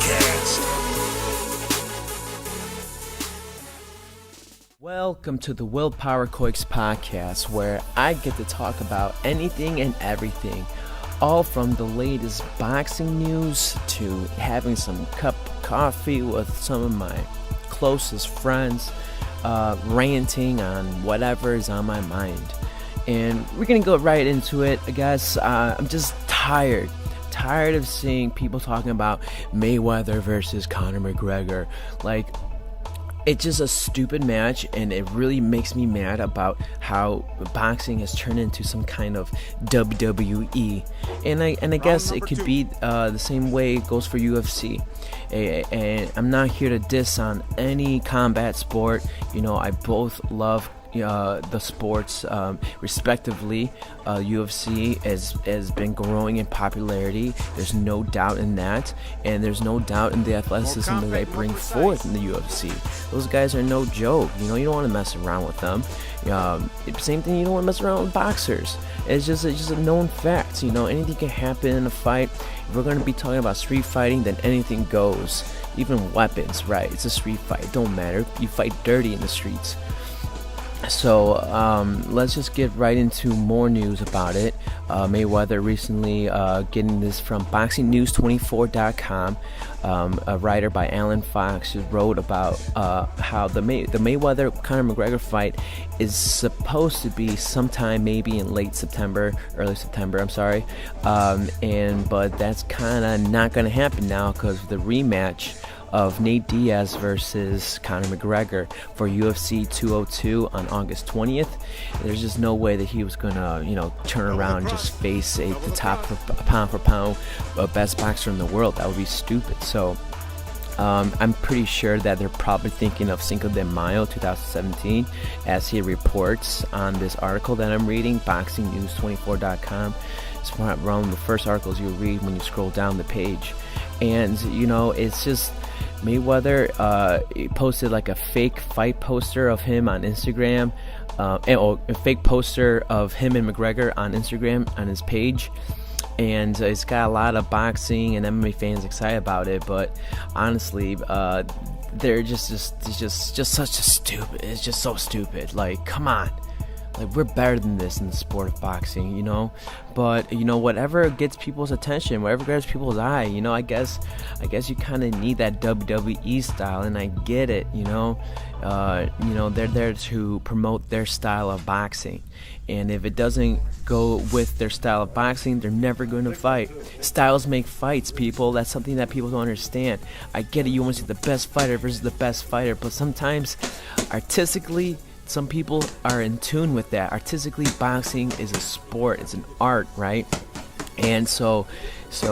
Podcast. Welcome to the Willpower Coix podcast, where I get to talk about anything and everything, all from the latest boxing news to having some cup of coffee with some of my closest friends, ranting on whatever is on my mind. And we're gonna go right into it, I guess. I'm just tired of seeing people talking about Mayweather versus Conor McGregor. Like, it's just a stupid match, and it really makes me mad about how boxing has turned into some kind of WWE. And I guess it could be the same way it goes for UFC. And I'm not here to diss on any combat sport. You know, I both love the sports respectively. UFC has been growing in popularity. There's no doubt in that, and there's no doubt in the athleticism that they bring forth in the UFC. Those guys are no joke. You know, you don't want to mess around with them. Same thing, you don't want to mess around with boxers. It's just a known fact. You know, anything can happen in a fight. If we're going to be talking about street fighting, then anything goes. Even weapons, right? It's a street fight. It don't matter. You fight dirty in the streets. So let's just get right into more news about it. Mayweather recently, getting this from BoxingNews24.com, a writer by Alan Fox just wrote about how the Mayweather-Conor McGregor fight is supposed to be sometime maybe in early September, but that's kind of not going to happen now because of the rematch of Nate Diaz versus Conor McGregor for UFC 202 on August 20th. There's just no way that he was gonna, turn around and just face the top pound for pound best boxer in the world. That would be stupid. So I'm pretty sure that they're probably thinking of Cinco de Mayo 2017, as he reports on this article that I'm reading, BoxingNews24.com. It's one of the first articles you read when you scroll down the page. And, it's just Mayweather he posted like a fake fight poster of him on Instagram, a fake poster of him and McGregor on Instagram on his page. And it's got a lot of boxing and MMA fans excited about it, but honestly, they're just such a stupid. It's just so stupid. Like, come on. Like, we're better than this in the sport of boxing, But, whatever gets people's attention, whatever grabs people's eye, I guess you kind of need that WWE style, and I get it, they're there to promote their style of boxing. And if it doesn't go with their style of boxing, they're never going to fight. Styles make fights, people. That's something that people don't understand. I get it, you want to see the best fighter versus the best fighter, but sometimes, artistically, some people are in tune with that. Artistically, boxing is a sport. It's an art, right? And so it's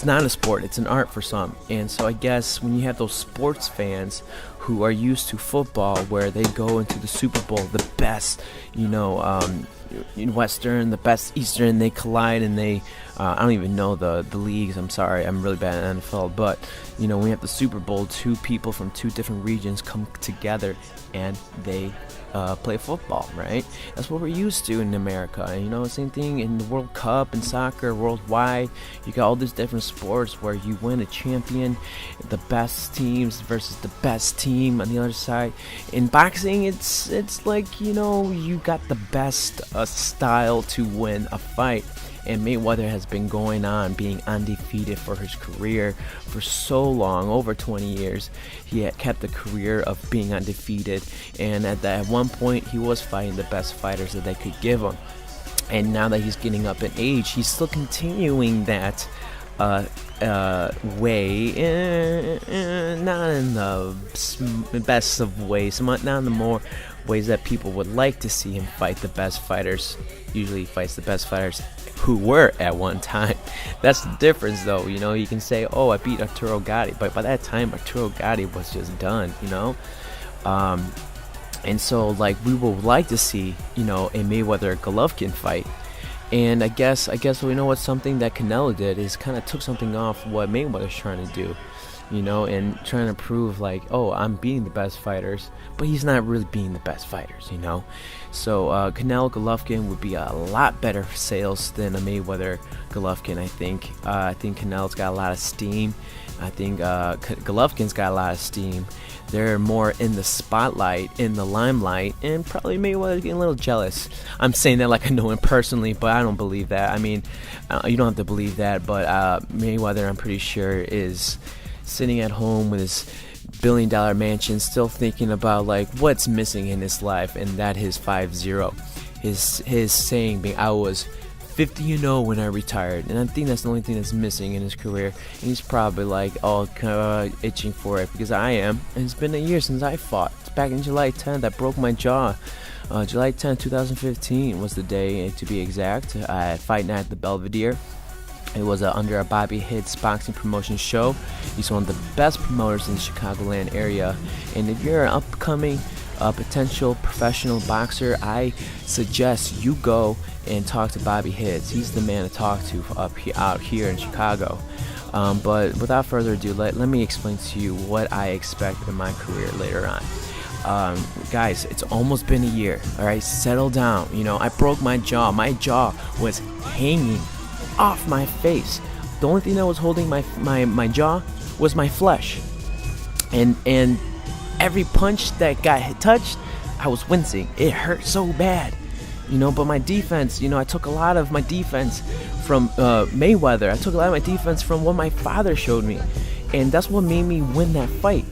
not a sport. It's an art for some. And so I guess when you have those sports fans who are used to football, where they go into the Super Bowl, the best, in Western, the best Eastern, they collide, and they I don't even know the leagues. I'm sorry, I'm really bad at NFL. But when we have the Super Bowl, two people from two different regions come together and they play football, right? That's what we're used to in America. Same thing in the World Cup and soccer worldwide. You got all these different sports where you win a champion, the best teams versus the best team on the other side. In boxing, it's like you got the best style to win a fight. And Mayweather has been going on being undefeated for his career for so long, over 20 years. He had kept the career of being undefeated, and at one point he was fighting the best fighters that they could give him. And now that he's getting up in age, he's still continuing that way, not in the best of ways, not in the more ways that people would like to see him fight the best fighters. Usually he fights the best fighters who were at one time. That's the difference, though. You can say, oh, I beat Arturo Gatti, but by that time Arturo Gatti was just done. And so, like, we would like to see a Mayweather Golovkin fight. And I guess we know what something that Canelo did is kind of took something off what Mayweather's trying to do, and trying to prove like, oh, I'm beating the best fighters, but he's not really beating the best fighters, So Canelo Golovkin would be a lot better for sales than a Mayweather Golovkin. I think Canelo's got a lot of steam. I think Golovkin's got a lot of steam. They're more in the spotlight, in the limelight, and probably Mayweather's getting a little jealous. I'm saying that like I know him personally, but I don't believe that. I mean, you don't have to believe that, but Mayweather, I'm pretty sure, is sitting at home with his billion-dollar mansion, still thinking about like what's missing in his life, and that his 5-0, his saying being, I was 50-0 when I retired, and I think that's the only thing that's missing in his career. And he's probably like all kind of itching for it, because I am, and it's been a year since I fought. It's back in July 10th. I broke my jaw. July 10th, 2015 was the day, to be exact. I had Fight Night at the Belvedere. It was under a Bobby Hits boxing promotion show. He's one of the best promoters in the Chicagoland area. And if you're an upcoming potential professional boxer, I suggest you go and talk to Bobby Hits. He's the man to talk to out here in Chicago. But without further ado, let me explain to you what I expect in my career later on. Guys, it's almost been a year. All right, settle down. I broke my jaw. My jaw was hanging off my face. The only thing that was holding my jaw was my flesh, and every punch that got touched, I was wincing. It hurt so bad, but my defense, I took a lot of my defense from Mayweather. I took a lot of my defense from what my father showed me, and that's what made me win that fight.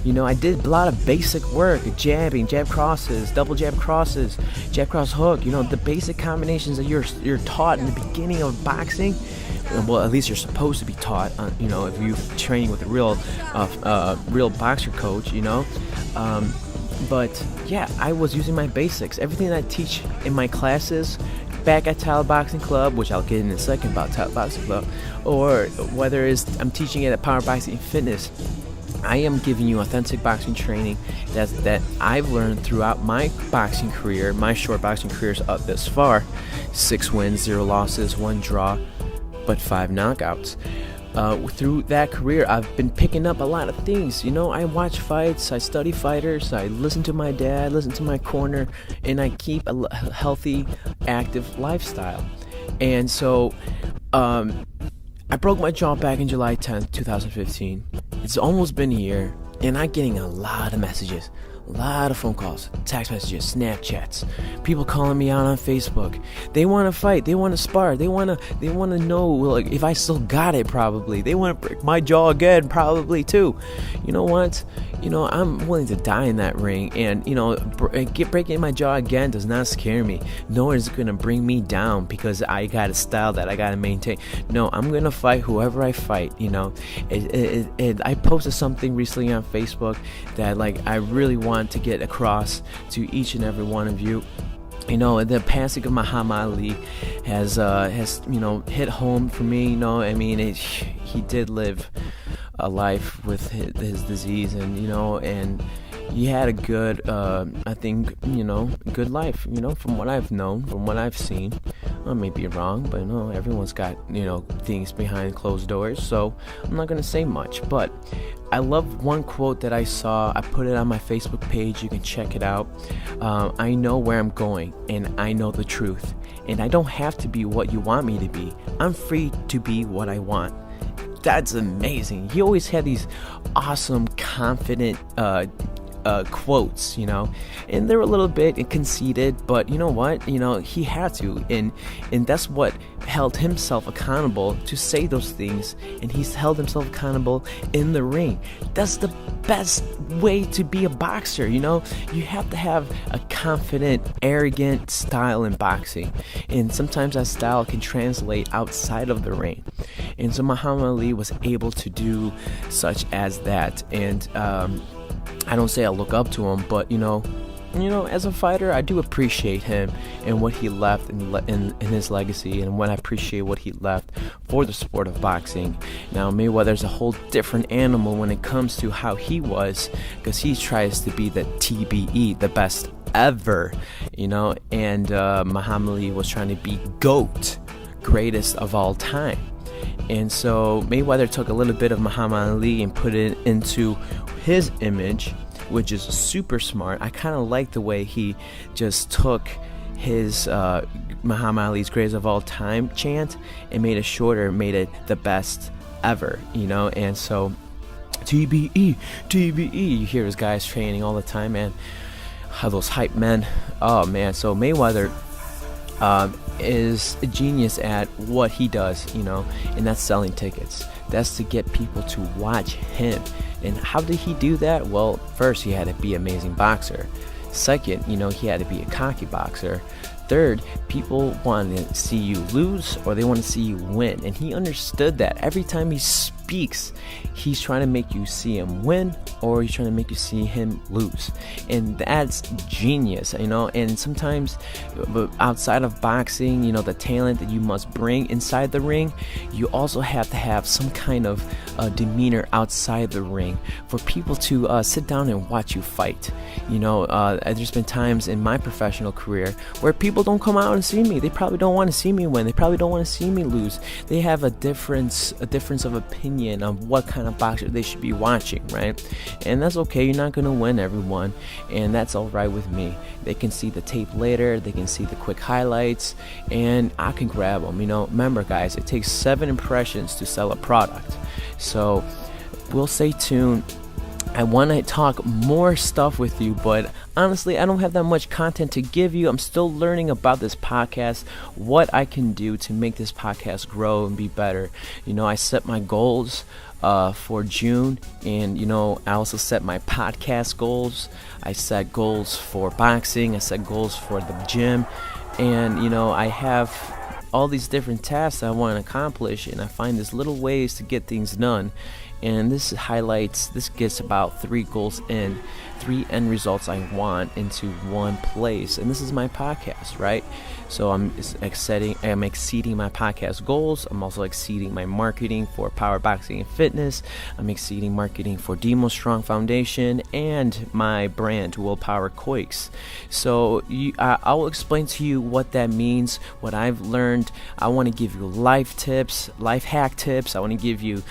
I did a lot of basic work, jabbing, jab crosses, double jab crosses, jab cross hook, the basic combinations that you're taught in the beginning of boxing. Well, at least you're supposed to be taught, if you train with a real boxer coach, But yeah, I was using my basics. Everything that I teach in my classes back at Tile Boxing Club, which I'll get in a second about Tile Boxing Club, or whether I'm teaching it at Power Boxing Fitness, I am giving you authentic boxing training that I've learned throughout my boxing career, my short boxing careers up this far. 6 wins, 0 losses, 1 draw, but 5 knockouts. Through that career, I've been picking up a lot of things. I watch fights, I study fighters, I listen to my dad, listen to my corner, and I keep a healthy, active lifestyle. And so, I broke my jaw back in July 10th, 2015. It's almost been a year, and I'm getting a lot of messages, a lot of phone calls, text messages, Snapchats, people calling me out on Facebook. They want to fight, they want to spar, they want to know if I still got it. Probably they want to break my jaw again, probably too. You know what? I'm willing to die in that ring, and breaking my jaw again does not scare me. Nor is it gonna bring me down because I got a style that I gotta maintain. No, I'm gonna fight whoever I fight. I posted something recently on Facebook that I really want to get across to each and every one of you. The passing of Muhammad Ali has hit home for me. He did live a life with his disease, and he had a good, good life. From what I've known, from what I've seen. I may be wrong, but everyone's got things behind closed doors, so I'm not gonna say much. But I love one quote that I saw. I put it on my Facebook page. You can check it out. I know where I'm going, and I know the truth, and I don't have to be what you want me to be. I'm free to be what I want. That's amazing. He always had these awesome, confident quotes, and they're a little bit conceited, but you know what? He had to, and that's what held himself accountable to say those things, and he's held himself accountable in the ring. That's the best way to be a boxer. You have to have a confident, arrogant style in boxing, and sometimes that style can translate outside of the ring. And so Muhammad Ali was able to do such as that, and I don't say I look up to him, but as a fighter, I do appreciate him and what he left in his legacy, and when I appreciate what he left for the sport of boxing. Now, Mayweather's a whole different animal when it comes to how he was, because he tries to be the TBE, the best ever, and Muhammad Ali was trying to be GOAT, greatest of all time. And so Mayweather took a little bit of Muhammad Ali and put it into his image, which is super smart. I kind of like the way he just took his Muhammad Ali's greatest of all time chant and made it shorter, made it the best ever, and so TBE, TBE, you hear his guys training all the time, man. How those hype men, oh man. So Mayweather is a genius at what he does, and that's selling tickets. That's to get people to watch him. And how did he do that? Well, first, he had to be an amazing boxer. Second, he had to be a cocky boxer. Third, people want to see you lose or they want to see you win. And he understood that. Every time he speaks, he's trying to make you see him win or he's trying to make you see him lose. And that's genius, and sometimes outside of boxing, the talent that you must bring inside the ring, you also have to have some kind of demeanor outside the ring for people to sit down and watch you fight. There's been times in my professional career where people don't come out and see me. They probably don't want to see me win. They probably don't want to see me lose. They have a difference of opinion on what kind of boxer they should be watching, right? And that's okay. You're not going to win everyone, and that's all right with me. They can see the tape later. They can see the quick highlights, and I can grab them. Remember, guys, it takes 7 impressions to sell a product. So we'll stay tuned. I want to talk more stuff with you, but honestly, I don't have that much content to give you. I'm still learning about this podcast, what I can do to make this podcast grow and be better. I set my goals for June, and I also set my podcast goals. I set goals for boxing. I set goals for the gym, and I have all these different tasks I want to accomplish, and I find these little ways to get things done. And this gets about 3 goals in, 3 end results I want into one place. And this is my podcast, right? So I'm exceeding my podcast goals. I'm also exceeding my marketing for Power Boxing and Fitness. I'm exceeding marketing for DimoStrong Foundation and my brand, Willpower Coix. So I will explain to you what that means, what I've learned. I want to give you life tips, life hack tips. I want to give you,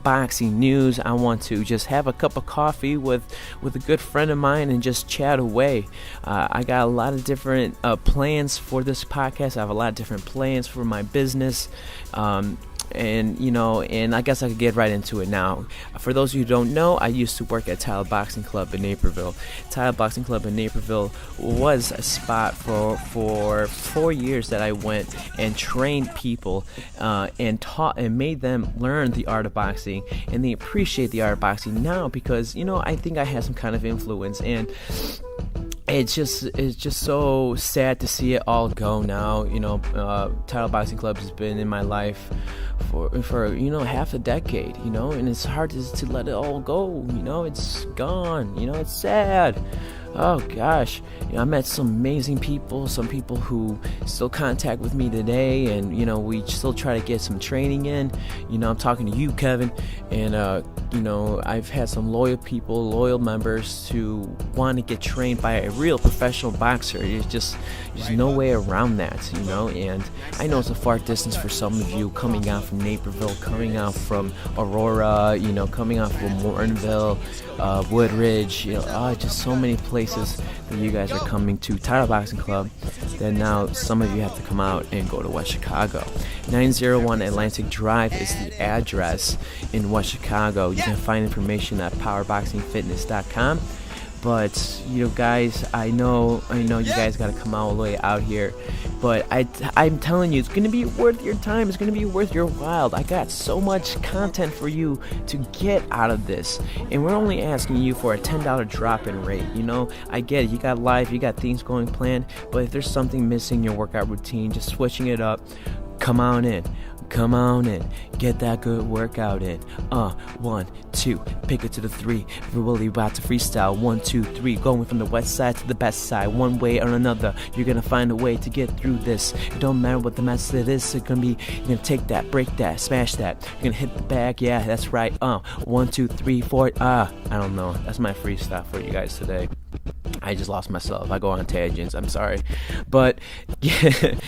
boxing news. I want to just have a cup of coffee with a good friend of mine and just chat away. I got a lot of different plans for this podcast. I have a lot of different plans for my business. And I guess I could get right into it now. For those of you who don't know, I used to work at Tyler Boxing Club in Naperville. Tyler Boxing Club in Naperville was a spot for 4 years that I went and trained people and taught and made them learn the art of boxing, and they appreciate the art of boxing now because I think I had some kind of influence, and it's just so sad to see it all go now. Title Boxing Club has been in my life for half a decade, and it's hard to let it all go. It's gone. It's sad. Oh gosh, I met some amazing people, some people who still contact with me today, and we still try to get some training in. I'm talking to you, Kevin, and I've had some loyal members who want to get trained by a real professional boxer. There's no way around that, and I know it's a far distance for some of you coming out from Naperville, coming out from Aurora, coming out from Mortonville, Woodridge, just so many places that you guys are coming to Title Boxing Club that now some of you have to come out and go to West Chicago. 901 Atlantic Drive is the address in West Chicago. You can find information at powerboxingfitness.com. But guys, I know you guys got to come all the way out here, but I'm telling you, it's gonna be worth your time. It's gonna be worth your while. I got so much content for you to get out of this, and we're only asking you for a $10 drop-in rate. I get it. You got life, you got things going planned, but if there's something missing in your workout routine, just switching it up, come on in. Come on in, get that good workout in. 1, 2, pick it to the 3. We're really about to freestyle. 1, 2, 3, going from the west side to the best side. One way or another, you're gonna find a way to get through this. It don't matter what the method is. It's gonna be, you're gonna take that, break that, smash that. You're gonna hit the bag. Yeah, that's right. 1, 2, 3, 4. I don't know. That's my freestyle for you guys today. I just lost myself. I go on tangents. I'm sorry, but yeah,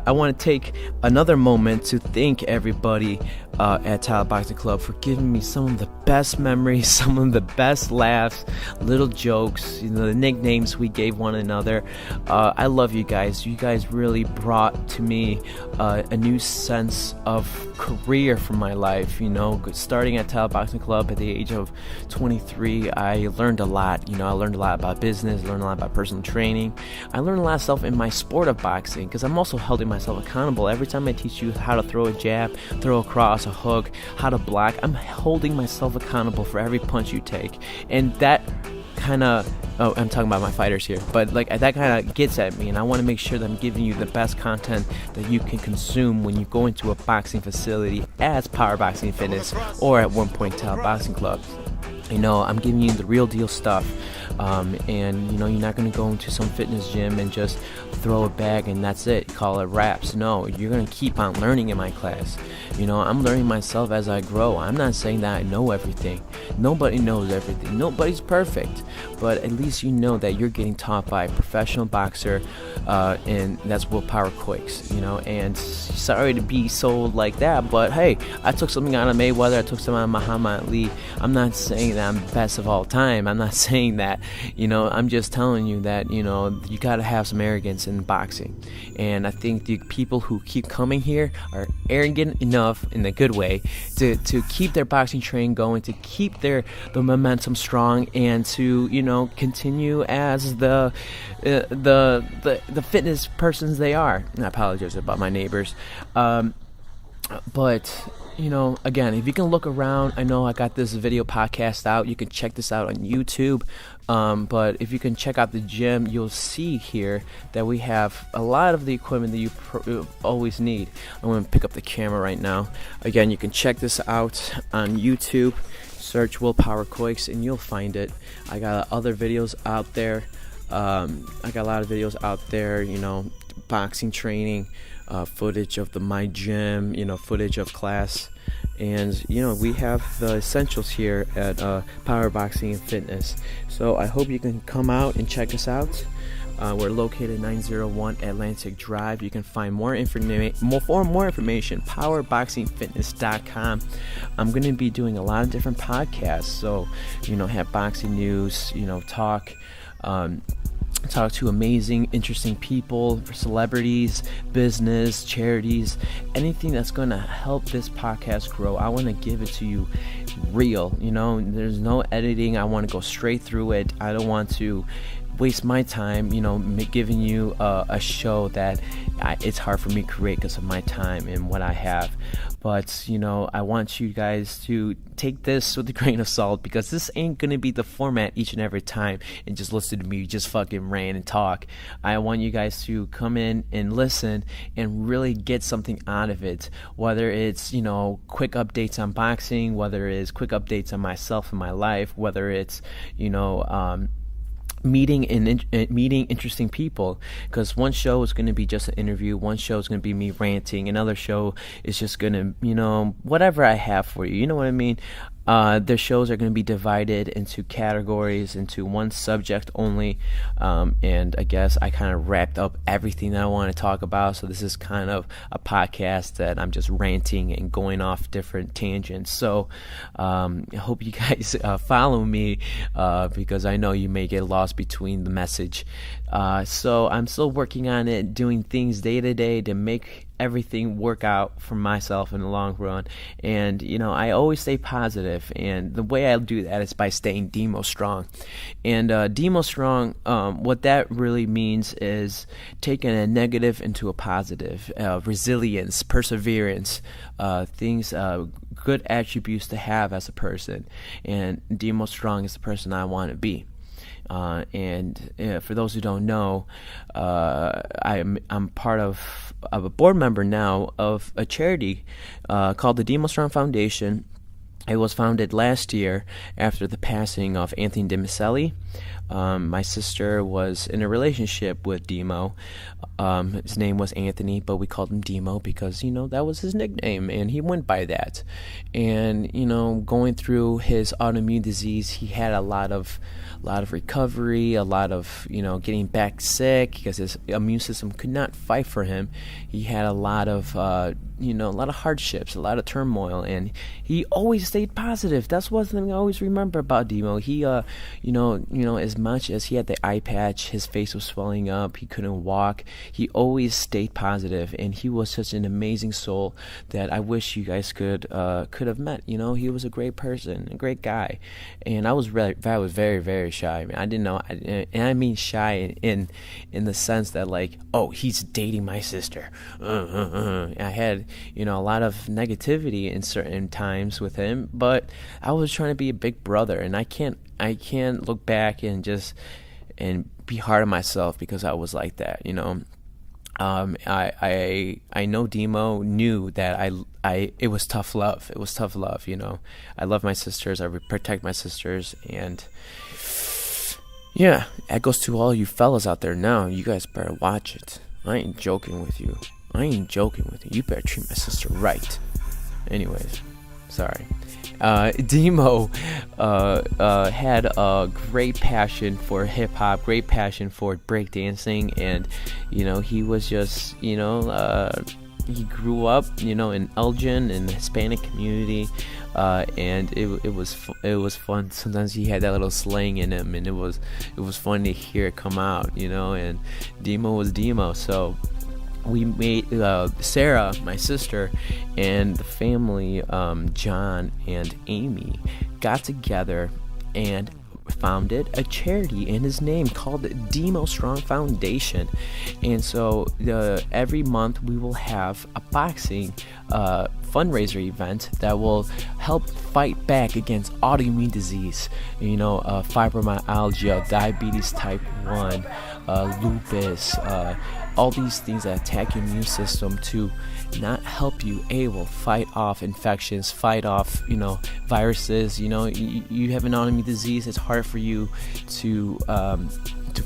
I want to take another moment to thank everybody at Tyler Boxing Club for giving me some of the best memories, some of the best laughs, little jokes, the nicknames we gave one another. I love you guys. You guys really brought to me a new sense of career for my life. Starting at Tyler Boxing Club at the age of 23, I learned a lot. I learned a lot about business, learned a lot about personal training. I learned a lot of stuff in my sport of boxing because I'm also holding myself accountable. Every time I teach you how to throw a jab, throw a cross, a hook, how to block, I'm holding myself accountable for every punch you take. And that kind of, I'm talking about my fighters here, but that kind of gets at me, and I want to make sure that I'm giving you the best content that you can consume when you go into a boxing facility as Power Boxing Fitness or at one point Tyler Boxing Club. I'm giving you the real deal stuff, and you're not going to go into some fitness gym and just throw a bag and that's it, call it wraps. No, you're going to keep on learning in my class. I'm learning myself as I grow. I'm not saying that I know everything. Nobody knows everything. Nobody's perfect, but at least you know that you're getting taught by a professional boxer, and that's Willpower Coix. And sorry to be sold like that, but hey, I took something out of Mayweather, I took something out of Muhammad Ali. I'm not saying that I'm the best of all time. I'm not saying that. I'm just telling you that you got to have some arrogance in boxing, and I think the people who keep coming here are arrogant enough in a good way to keep their boxing training going, to keep the momentum strong, and to continue as the fitness persons they are. And I apologize about my neighbors, but again, if you can look around, I know I got this video podcast out. You can check this out on YouTube. But if you can check out the gym, you'll see here that we have a lot of the equipment that you always need. I'm going to pick up the camera right now. Again, you can check this out on YouTube. Search Willpower Coix and you'll find it. I got other videos out there. I got a lot of videos out there, boxing training, footage of my gym, footage of class. And we have the essentials here at Power Boxing and Fitness. So I hope you can come out and check us out. We're located 901 Atlantic Drive. You can find more information, powerboxingfitness.com. I'm going to be doing a lot of different podcasts. So have boxing news, talk to amazing, interesting people, celebrities, business, charities, anything that's going to help this podcast grow. I want to give it to you real. There's no editing. I want to go straight through it. I don't want to waste my time, giving you a show that it's hard for me to create because of my time and what I have. But, I want you guys to take this with a grain of salt, because this ain't going to be the format each and every time and just listen to me just fucking rant and talk. I want you guys to come in and listen and really get something out of it, whether it's, quick updates on boxing, whether it's quick updates on myself and my life, whether it's, meeting interesting people, because one show is going to be just an interview, one show is going to be me ranting, another show is just going to whatever I have for you, what I mean. Their shows are going to be divided into categories, into one subject only, and I guess I kind of wrapped up everything that I want to talk about, so this is kind of a podcast that I'm just ranting and going off different tangents. So I hope you guys follow me, because I know you may get lost between the message. So I'm still working on it, doing things day to day to make everything work out for myself in the long run. And I always stay positive, and the way I do that is by staying DimoStrong. And DimoStrong, what that really means is taking a negative into a positive, resilience, perseverance, things, good attributes to have as a person. And DimoStrong is the person I want to be. And for those who don't know, I'm part of a board member now of a charity called the DimoStrong Foundation. It was founded last year after the passing of Anthony DiMaselli. My sister was in a relationship with Dimo. His name was Anthony, but we called him Dimo because, that was his nickname, and he went by that. And, going through his autoimmune disease, he had a lot of recovery, a lot of, getting back sick because his immune system could not fight for him. He had a lot of hardships, a lot of turmoil, and he always stayed positive. That's one thing I always remember about Dimo. He, as much as he had the eye patch, his face was swelling up, he couldn't walk, he always stayed positive, and he was such an amazing soul that I wish you guys could have met. He was a great person, a great guy, and I was very, very shy. I didn't know, and I mean shy in the sense that he's dating my sister. I had a lot of negativity in certain times with him, but I was trying to be a big brother, and I can't look back and be hard on myself because I was like that. I know Dimo knew that it was tough love. It was tough love. I love my sisters. I protect my sisters, and yeah, that goes to all you fellas out there now. You guys better watch it. I ain't joking with you. You better treat my sister right. Anyways, sorry. Dimo had a great passion for hip hop, great passion for breakdancing, and he was just he grew up in Elgin in the Hispanic community, and it was fun. Sometimes he had that little slang in him, and it was fun to hear it come out, and Dimo was Dimo. So we made Sarah, my sister, and the family, John and Amy, got together and founded a charity in his name called the DimoStrong Foundation. And so every month we will have a boxing fundraiser event that will help fight back against autoimmune disease, fibromyalgia, diabetes type 1, lupus, all these things that attack your immune system to not help you able fight off infections, fight off viruses. You have an autoimmune disease, it's hard for you to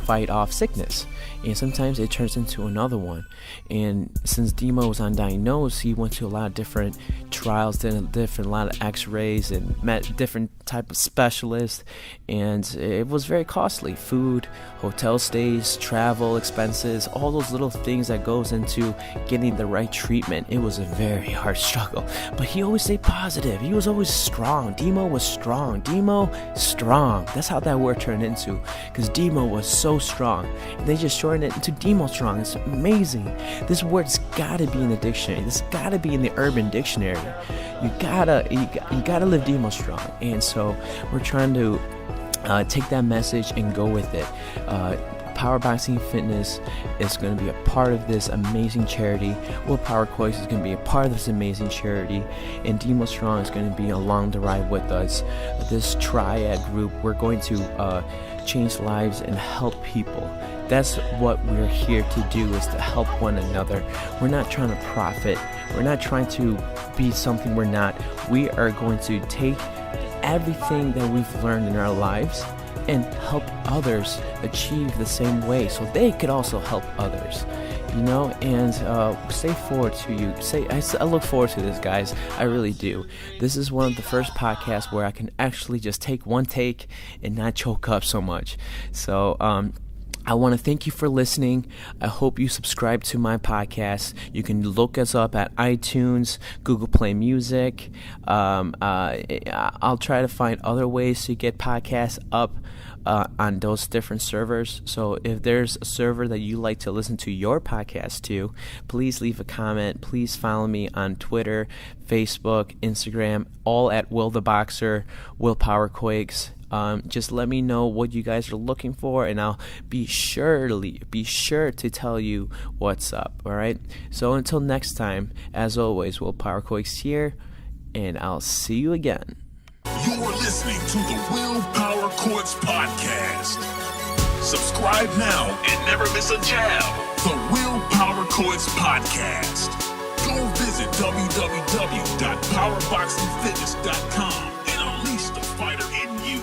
fight off sickness, and sometimes it turns into another one. And since Dimo was undiagnosed, he went to a lot of different trials, did a lot of x-rays, and met different type of specialists, and it was very costly. Food, hotel stays, travel expenses, all those little things that goes into getting the right treatment. It was a very hard struggle, but he always stayed positive. He was always strong. Dimo was strong. That's how that word turned into, because Dimo was so strong. And they just shortened it into DimoStrong. It's amazing. This word's gotta be in the dictionary. This gotta be in the Urban Dictionary. You gotta live DimoStrong. And so we're trying to take that message and go with it. Power Boxing Fitness is going to be a part of this amazing charity. Willpower Coix is going to be a part of this amazing charity, and DimoStrong is going to be along the ride with us. This triad group, we're going to change lives and help people. That's what we're here to do, is to help one another. We're not trying to profit. We're not trying to be something we're not. We are going to take everything that we've learned in our lives and help others achieve the same way, so they could also help others, and say forward to you. I look forward to this, guys. I really do. This is one of the first podcasts where I can actually just take one take and not choke up so much. So I want to thank you for listening. I hope you subscribe to my podcast. You can look us up at iTunes, Google Play Music. I'll try to find other ways to get podcasts up on those different servers. So if there's a server that you like to listen to your podcast to, please leave a comment. Please follow me on Twitter, Facebook, Instagram, all at Will the Boxer, Willpower Coix. Just let me know what you guys are looking for, and I'll be sure to tell you what's up. All right. So until next time, as always, Willpower Coix here, and I'll see you again. You are listening to the Willpower Coix podcast. Subscribe now and never miss a jab. The Willpower Coix Podcast. Go visit www.powerboxingfitness.com and unleash the fighter in you.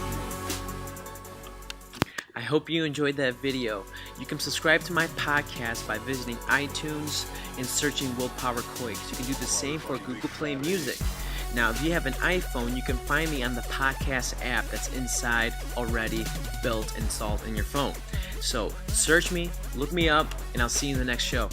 I hope you enjoyed that video. You can subscribe to my podcast by visiting iTunes and searching Willpower Coix. You can do the same for Google Play Music. Now, if you have an iPhone, you can find me on the podcast app that's inside already built, installed in your phone. So search me, look me up, and I'll see you in the next show.